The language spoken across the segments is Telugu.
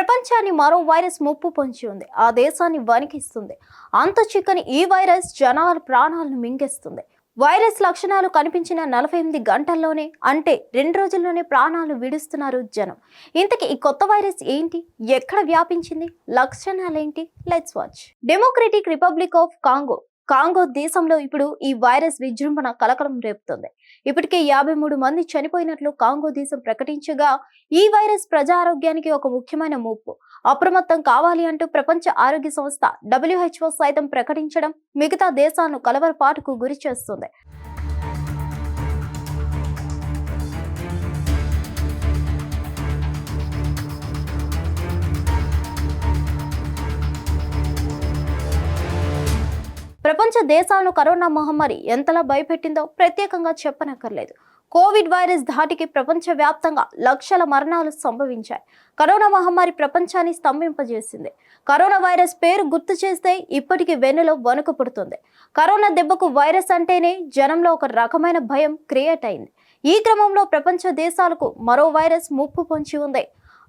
ప్రపంచాన్ని మరో వైరస్ ముప్పు పొంచి ఉంది. ఆ దేశాన్ని వణికిస్తుంది. అంత చిక్కని ఈ వైరస్ జనాల ప్రాణాలను మింగేస్తుంది. వైరస్ లక్షణాలు కనిపించిన 48 గంటల్లోనే, అంటే 2 రోజుల్లోనే ప్రాణాలు విడుస్తున్నారు జనం. ఇంతకీ ఈ కొత్త వైరస్ ఏంటి? ఎక్కడ వ్యాపించింది? లక్షణాలేంటి? Let's watch. Democratic Republic of Congo దేశంలో ఇప్పుడు ఈ వైరస్ విజృంభణ కలకలం రేపుతుంది. ఇప్పటికే 53 మంది చనిపోయినట్లు కాంగో దేశం ప్రకటించగా, ఈ వైరస్ ప్రజారోగ్యానికి ఒక ముఖ్యమైన ముప్పు. అప్రమత్తం కావాలి అంటూ ప్రపంచ ఆరోగ్య సంస్థ WHO సైతం ప్రకటించడం మిగతా దేశాలను కలవరపాటుకు గురి చేస్తుంది. ప్రపంచ దేశాలను కరోనా మహమ్మారి ఎంతలా భయపెట్టిందో ప్రత్యేకంగా చెప్పనక్కర్లేదు. కోవిడ్ వైరస్ ధాటికి ప్రపంచవ్యాప్తంగా లక్షల మరణాలు సంభవించాయి. కరోనా మహమ్మారి ప్రపంచాన్ని స్తంభింపజేసింది. కరోనా వైరస్ పేరు గుర్తు చేస్తే ఇప్పటికీ వెన్నులో వణుకు పుడుతుంది. కరోనా దెబ్బకు వైరస్ అంటేనే జనంలో ఒక రకమైన భయం క్రియేట్ అయింది. ఈ క్రమంలో ప్రపంచ దేశాలకు మరో వైరస్ ముప్పు పొంచి ఉంది.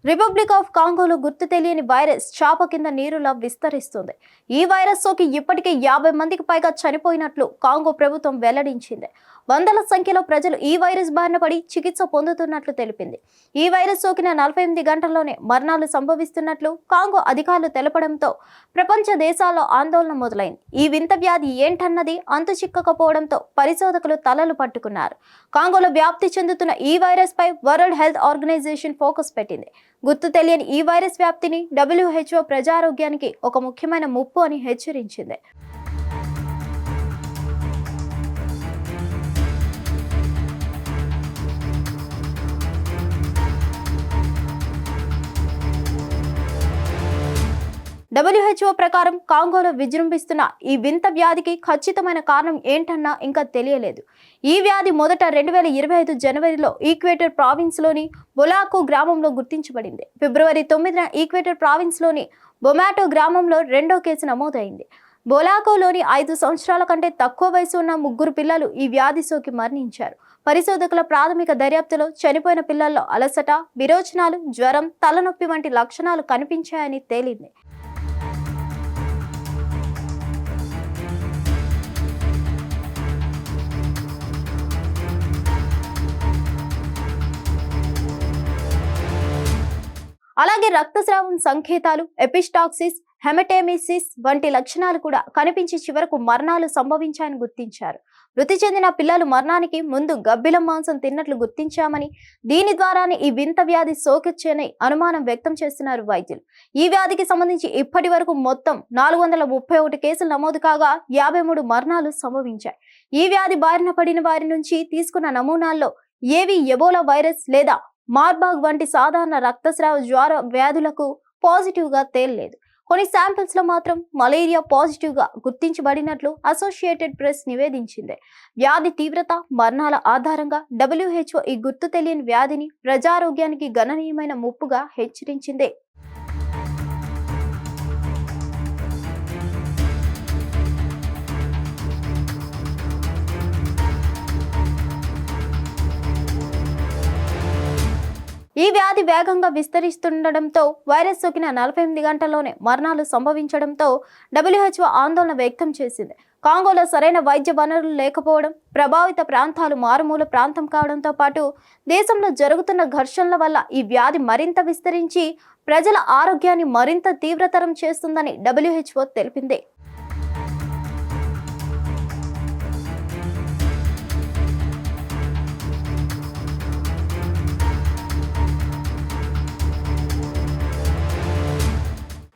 రిపబ్లిక్ ఆఫ్ కాంగోలో గుర్తు తెలియని వైరస్ చాప కింద నీరులా విస్తరిస్తుంది. ఈ వైరస్ సోకి ఇప్పటికే 50 మందికి పైగా చనిపోయినట్లు కాంగో ప్రభుత్వం వెల్లడించింది. వందల సంఖ్యలో ప్రజలు ఈ వైరస్ బారిన పడి చికిత్స పొందుతున్నట్లు తెలిపింది. ఈ వైరస్ సోకిన 48 గంటల్లోనే మరణాలు సంభవిస్తున్నట్లు కాంగో అధికారులు తెలపడంతో ప్రపంచ దేశాల్లో ఆందోళన మొదలైంది. ఈ వింత వ్యాధి ఏంటన్నది అంతు చిక్కకపోవడంతో పరిశోధకులు తలలు పట్టుకున్నారు. కాంగోలో వ్యాప్తి చెందుతున్న ఈ వైరస్ పై వరల్డ్ హెల్త్ ఆర్గనైజేషన్ ఫోకస్ పెట్టింది. గుర్తు తెలియని ఈ వైరస్ వ్యాప్తిని WHO ప్రజారోగ్యానికి ఒక ముఖ్యమైన ముప్పు అని హెచ్చరించింది. WHO ప్రకారం కాంగోలో విజృంభిస్తున్న ఈ వింత వ్యాధికి ఖచ్చితమైన కారణం ఏంటన్నా ఇంకా తెలియలేదు. ఈ వ్యాధి మొదట 2025 జనవరిలో ఈక్వేటర్ ప్రావిన్స్ లోని బొలాకో గ్రామంలో గుర్తించబడింది. ఫిబ్రవరి 9న ఈక్వేటర్ ప్రావిన్స్ లోని బొమాటో గ్రామంలో రెండో కేసు నమోదైంది. బొలాకోలోని 5 సంవత్సరాల కంటే తక్కువ వయసు ఉన్న 3 పిల్లలు ఈ వ్యాధి సోకి మరణించారు. పరిశోధకుల ప్రాథమిక దర్యాప్తులో చనిపోయిన పిల్లల్లో అలసట, విరోచనాలు, జ్వరం, తలనొప్పి వంటి లక్షణాలు కనిపించాయని తేలింది. అలాగే రక్తస్రావం సంకేతాలు, ఎపిస్టాక్సిస్, హెమటెమిసిస్ వంటి లక్షణాలు కూడా కనిపించి చివరకు మరణాలు సంభవించాయని గుర్తించారు. మృతి చెందిన పిల్లలు మరణానికి ముందు గబ్బిలం మాంసం తిన్నట్లు గుర్తించామని, దీని ద్వారానే ఈ వింత వ్యాధి సోకొచ్చని అనుమానం వ్యక్తం చేస్తున్నారు వైద్యులు. ఈ వ్యాధికి సంబంధించి ఇప్పటి వరకు మొత్తం 431 కేసులు నమోదు కాగా 53 మరణాలు సంభవించాయి. ఈ వ్యాధి బారిన పడిన వారి నుంచి తీసుకున్న నమూనాల్లో ఏవి ఎబోలా వైరస్ లేదా మార్బర్గ్ వంటి సాధారణ రక్తస్రావ జ్వర వ్యాధులకు పాజిటివ్ గా తేలలేదు. కొన్ని శాంపిల్స్ లో మాత్రం మలేరియా పాజిటివ్ గా గుర్తించబడినట్లు అసోసియేటెడ్ ప్రెస్ నివేదించింది. వ్యాధి తీవ్రత, మరణాల ఆధారంగా WHO ఈ గుర్తు తెలియని వ్యాధిని ప్రజారోగ్యానికి గణనీయమైన ముప్పుగా హెచ్చరించింది. ఈ వ్యాధి వేగంగా విస్తరిస్తుండటంతో వైరస్ సోకిన 48 గంటల్లోనే మరణాలు సంభవించడంతో WHO ఆందోళన వ్యక్తం చేసింది. కాంగోలో సరైన వైద్య వనరులు లేకపోవడం, ప్రభావిత ప్రాంతాలు మారుమూల ప్రాంతం కావడంతో పాటు దేశంలో జరుగుతున్న ఘర్షణల వల్ల ఈ వ్యాధి మరింత విస్తరించి ప్రజల ఆరోగ్యాన్ని మరింత తీవ్రతరం చేస్తుందని WHO తెలిపింది.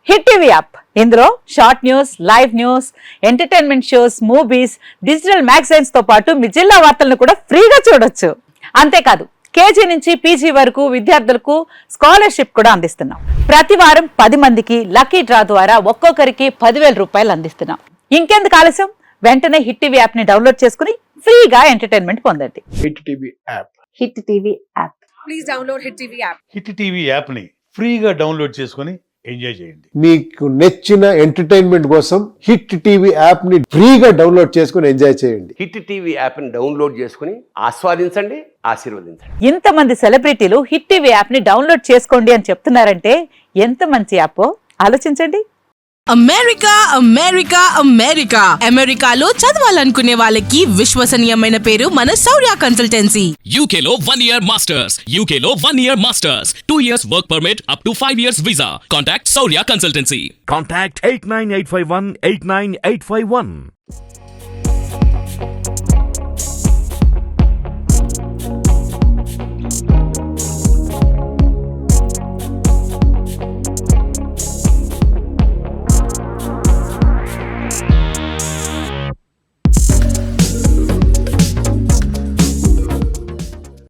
హిట్ టీవీ యాప్, ఇందులో short news, live news, entertainment shows, movies, digital magazines తో పాటు మీ జిల్లా వార్తలను కూడా ఫ్రీగా చూడొచ్చు. అంతేకాదు KG నుంచి PG వరకు విద్యార్థులకు స్కాలర్షిప్ కూడా అందిస్తున్నాం. ప్రతి వారం 10 మందికి లక్కీ డ్రా ద్వారా ఒక్కొక్కరికి 10,000 రూపాయలు అందిస్తున్నాం. ఇంకెందుకు ఆలస్యం, వెంటనే హిట్ టీవీ యాప్ ని డౌన్లోడ్ చేసుకుని ఫ్రీగా ఎంటర్టైన్మెంట్ పొందండి. Hit TV app. Hit TV app. Please download hit TV app. Hit TV app ని ఫ్రీగా డౌన్లోడ్ చేసుకొని ఎంజాయ్ చేయండి. మీకు నచ్చిన ఎంటర్టైన్మెంట్ కోసం హిట్ టీవీ యాప్ ని ఫ్రీగా డౌన్లోడ్ చేసుకుని ఎంజాయ్ చేయండి. హిట్ టీవీ యాప్ ని డౌన్లోడ్ చేసుకుని ఆస్వాదించండి, ఆశీర్వదించండి. ఇంతమంది సెలబ్రిటీలు హిట్ టీవీ యాప్ ని డౌన్లోడ్ చేసుకోండి అని చెప్తున్నారంటే ఎంత మంచి యాప్ ఆలోచించండి. అమెరికా అమెరికా అమెరికా అమెరికాలో చదవాలనుకునే వాళ్ళకి విశ్వసనీయమైన పేరు మన శౌర్య consultancy. UK Law 1 Year Masters. UK Law 1 Year Masters. 2 years work permit up to 5 years visa. Contact Saurya Consultancy. Contact 89851 89851.